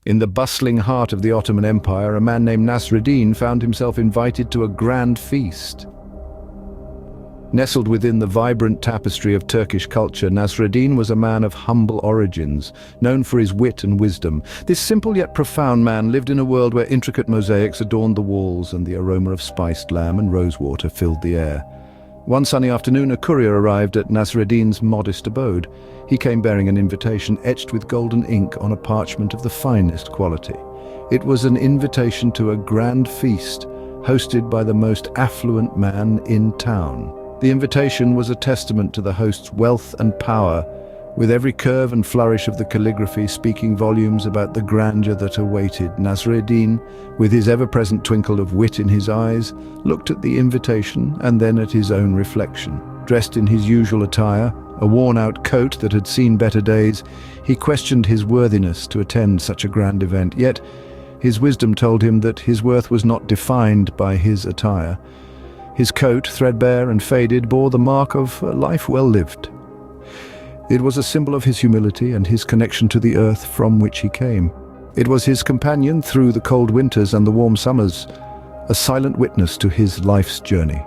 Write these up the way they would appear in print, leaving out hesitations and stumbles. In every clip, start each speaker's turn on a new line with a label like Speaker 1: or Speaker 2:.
Speaker 1: In the bustling heart of the Ottoman Empire, a man named Nasreddin found himself invited to a grand feast. Nestled within the vibrant tapestry of Turkish culture, Nasreddin was a man of humble origins, known for his wit and wisdom. This simple yet profound man lived in a world where intricate mosaics adorned the walls and the aroma of spiced lamb and rosewater filled the air. One sunny afternoon, a courier arrived at Nasreddin's modest abode. He came bearing an invitation etched with golden ink on a parchment of the finest quality. It was an invitation to a grand feast, hosted by the most affluent man in town. The invitation was a testament to the host's wealth and power, with every curve and flourish of the calligraphy speaking volumes about the grandeur that awaited. Nasreddin, with his ever-present twinkle of wit in his eyes, looked at the invitation and then at his own reflection. Dressed in his usual attire, a worn-out coat that had seen better days, he questioned his worthiness to attend such a grand event. Yet, his wisdom told him that his worth was not defined by his attire. His coat, threadbare and faded, bore the mark of a life well lived. It was a symbol of his humility and his connection to the earth from which he came. It was his companion through the cold winters and the warm summers, a silent witness to his life's journey.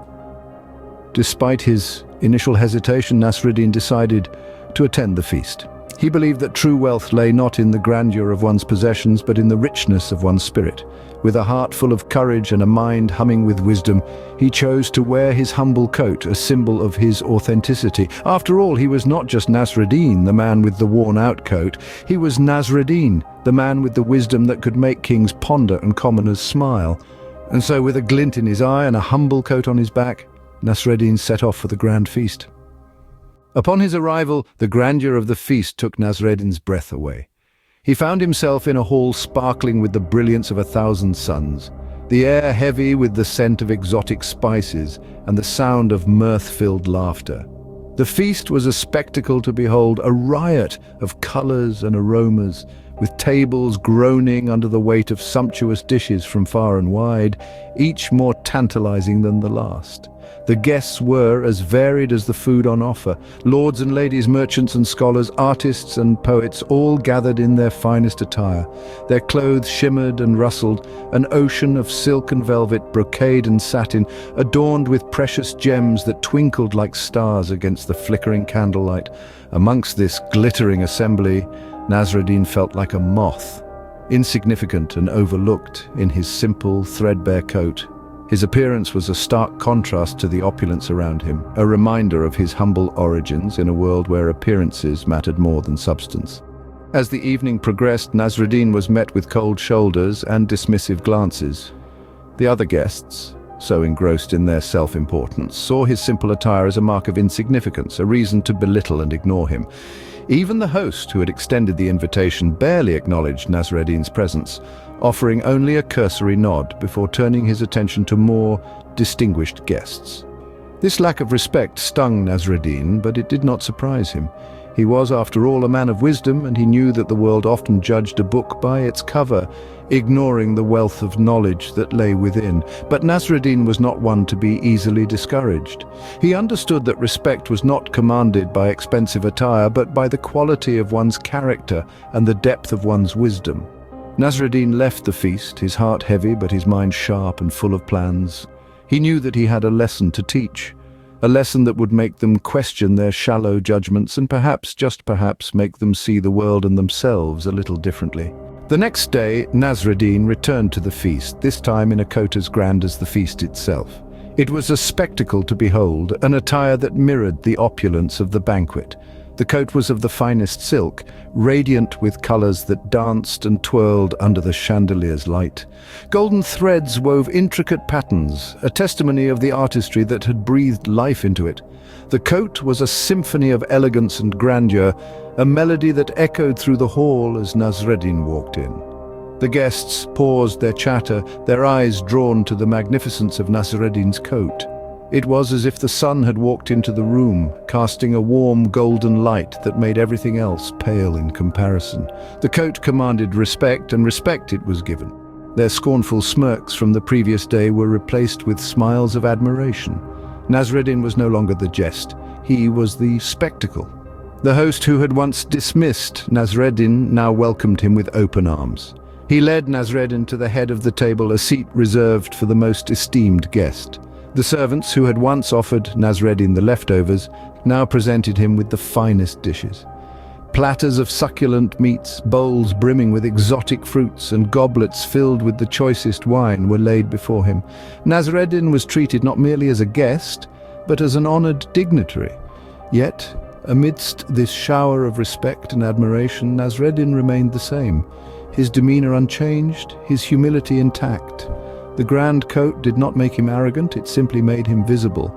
Speaker 1: Despite his initial hesitation, Nasreddin decided to attend the feast. He believed that true wealth lay not in the grandeur of one's possessions, but in the richness of one's spirit. With a heart full of courage and a mind humming with wisdom, he chose to wear his humble coat, a symbol of his authenticity. After all, he was not just Nasreddin, the man with the worn-out coat. He was Nasreddin, the man with the wisdom that could make kings ponder and commoners smile. And so, with a glint in his eye and a humble coat on his back, Nasreddin set off for the grand feast. Upon his arrival, the grandeur of the feast took Nasreddin's breath away. He found himself in a hall sparkling with the brilliance of 1,000 suns, the air heavy with the scent of exotic spices and the sound of mirth-filled laughter. The feast was a spectacle to behold, a riot of colors and aromas, with tables groaning under the weight of sumptuous dishes from far and wide, each more tantalizing than the last. The guests were as varied as the food on offer. Lords and ladies, merchants and scholars, artists and poets, all gathered in their finest attire. Their clothes shimmered and rustled, an ocean of silk and velvet, brocade and satin, adorned with precious gems that twinkled like stars against the flickering candlelight. Amongst this glittering assembly, Nasreddin felt like a moth, insignificant and overlooked in his simple, threadbare coat. His appearance was a stark contrast to the opulence around him, a reminder of his humble origins in a world where appearances mattered more than substance. As the evening progressed, Nasreddin was met with cold shoulders and dismissive glances. The other guests, so engrossed in their self-importance, saw his simple attire as a mark of insignificance, a reason to belittle and ignore him. Even the host, who had extended the invitation, barely acknowledged Nasreddin's presence, offering only a cursory nod before turning his attention to more distinguished guests. This lack of respect stung Nasreddin, but it did not surprise him. He was, after all, a man of wisdom, and he knew that the world often judged a book by its cover, ignoring the wealth of knowledge that lay within. But Nasreddin was not one to be easily discouraged. He understood that respect was not commanded by expensive attire, but by the quality of one's character and the depth of one's wisdom. Nasreddin left the feast, his heart heavy but his mind sharp and full of plans. He knew that he had a lesson to teach, a lesson that would make them question their shallow judgments and perhaps, just perhaps, make them see the world and themselves a little differently. The next day, Nasreddin returned to the feast, this time in a coat as grand as the feast itself. It was a spectacle to behold, an attire that mirrored the opulence of the banquet. The coat was of the finest silk, radiant with colors that danced and twirled under the chandelier's light. Golden threads wove intricate patterns, a testimony of the artistry that had breathed life into it. The coat was a symphony of elegance and grandeur, a melody that echoed through the hall as Nasreddin walked in. The guests paused their chatter, their eyes drawn to the magnificence of Nasreddin's coat. It was as if the sun had walked into the room, casting a warm golden light that made everything else pale in comparison. The coat commanded respect, and respect it was given. Their scornful smirks from the previous day were replaced with smiles of admiration. Nasreddin was no longer the jest, he was the spectacle. The host who had once dismissed Nasreddin now welcomed him with open arms. He led Nasreddin to the head of the table, a seat reserved for the most esteemed guest. The servants, who had once offered Nasreddin the leftovers, now presented him with the finest dishes. Platters of succulent meats, bowls brimming with exotic fruits, and goblets filled with the choicest wine were laid before him. Nasreddin was treated not merely as a guest, but as an honored dignitary. Yet, amidst this shower of respect and admiration, Nasreddin remained the same, his demeanor unchanged, his humility intact. The grand coat did not make him arrogant, it simply made him visible.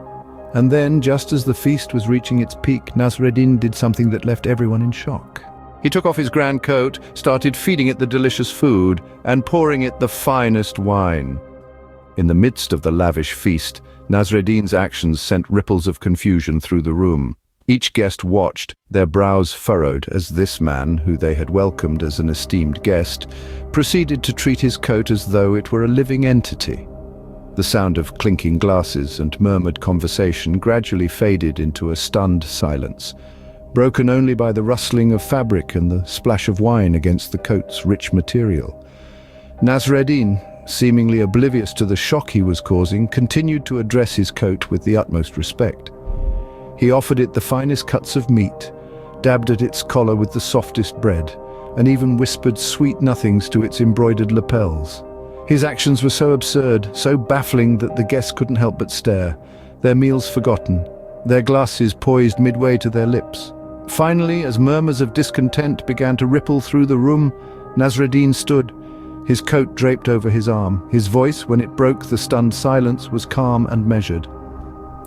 Speaker 1: And then, just as the feast was reaching its peak, Nasreddin did something that left everyone in shock. He took off his grand coat, started feeding it the delicious food, and pouring it the finest wine. In the midst of the lavish feast, Nasreddin's actions sent ripples of confusion through the room. Each guest watched, their brows furrowed, as this man, who they had welcomed as an esteemed guest, proceeded to treat his coat as though it were a living entity. The sound of clinking glasses and murmured conversation gradually faded into a stunned silence, broken only by the rustling of fabric and the splash of wine against the coat's rich material. Nasreddin, seemingly oblivious to the shock he was causing, continued to address his coat with the utmost respect. He offered it the finest cuts of meat, dabbed at its collar with the softest bread, and even whispered sweet nothings to its embroidered lapels. His actions were so absurd, so baffling that the guests couldn't help but stare, their meals forgotten, their glasses poised midway to their lips. Finally, as murmurs of discontent began to ripple through the room, Nasreddin stood, his coat draped over his arm. His voice, when it broke the stunned silence, was calm and measured.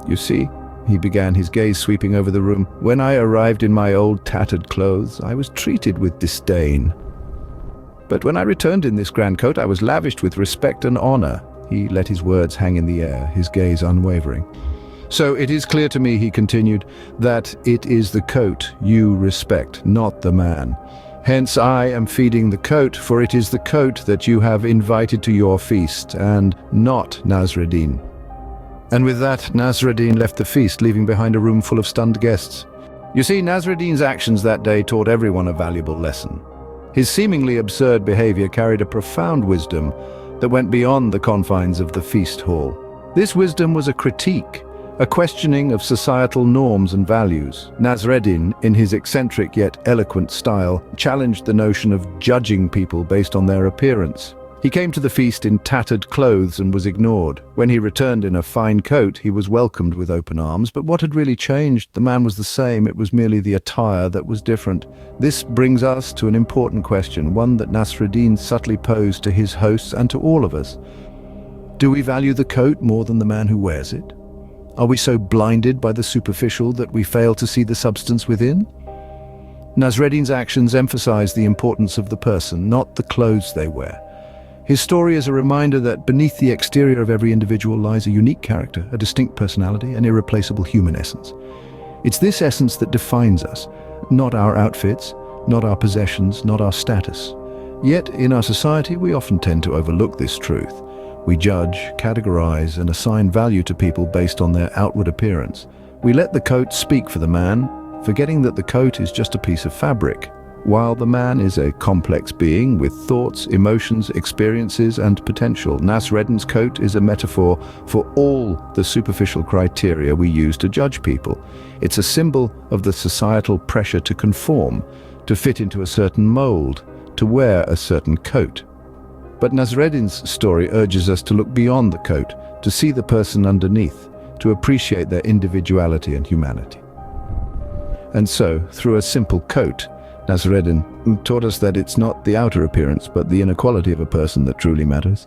Speaker 1: "You see," he began, his gaze sweeping over the room, "when I arrived in my old tattered clothes, I was treated with disdain. But when I returned in this grand coat, I was lavished with respect and honor." He let his words hang in the air, his gaze unwavering. "So it is clear to me," he continued, "that it is the coat you respect, not the man. Hence I am feeding the coat, for it is the coat that you have invited to your feast, and not Nasreddin." And with that, Nasreddin left the feast, leaving behind a room full of stunned guests. You see, Nasreddin's actions that day taught everyone a valuable lesson. His seemingly absurd behavior carried a profound wisdom that went beyond the confines of the feast hall. This wisdom was a critique, a questioning of societal norms and values. Nasreddin, in his eccentric yet eloquent style, challenged the notion of judging people based on their appearance. He came to the feast in tattered clothes and was ignored. When he returned in a fine coat, he was welcomed with open arms. But what had really changed? The man was the same, it was merely the attire that was different. This brings us to an important question, one that Nasreddin subtly posed to his hosts and to all of us. Do we value the coat more than the man who wears it? Are we so blinded by the superficial that we fail to see the substance within? Nasreddin's actions emphasize the importance of the person, not the clothes they wear. His story is a reminder that beneath the exterior of every individual lies a unique character, a distinct personality, an irreplaceable human essence. It's this essence that defines us, not our outfits, not our possessions, not our status. Yet, in our society, we often tend to overlook this truth. We judge, categorize, and assign value to people based on their outward appearance. We let the coat speak for the man, forgetting that the coat is just a piece of fabric, while the man is a complex being with thoughts, emotions, experiences, and potential. Nasreddin's coat is a metaphor for all the superficial criteria we use to judge people. It's a symbol of the societal pressure to conform, to fit into a certain mold, to wear a certain coat. But Nasreddin's story urges us to look beyond the coat, to see the person underneath, to appreciate their individuality and humanity. And so, through a simple coat, Nasreddin taught us that it's not the outer appearance, but the inner quality of a person that truly matters.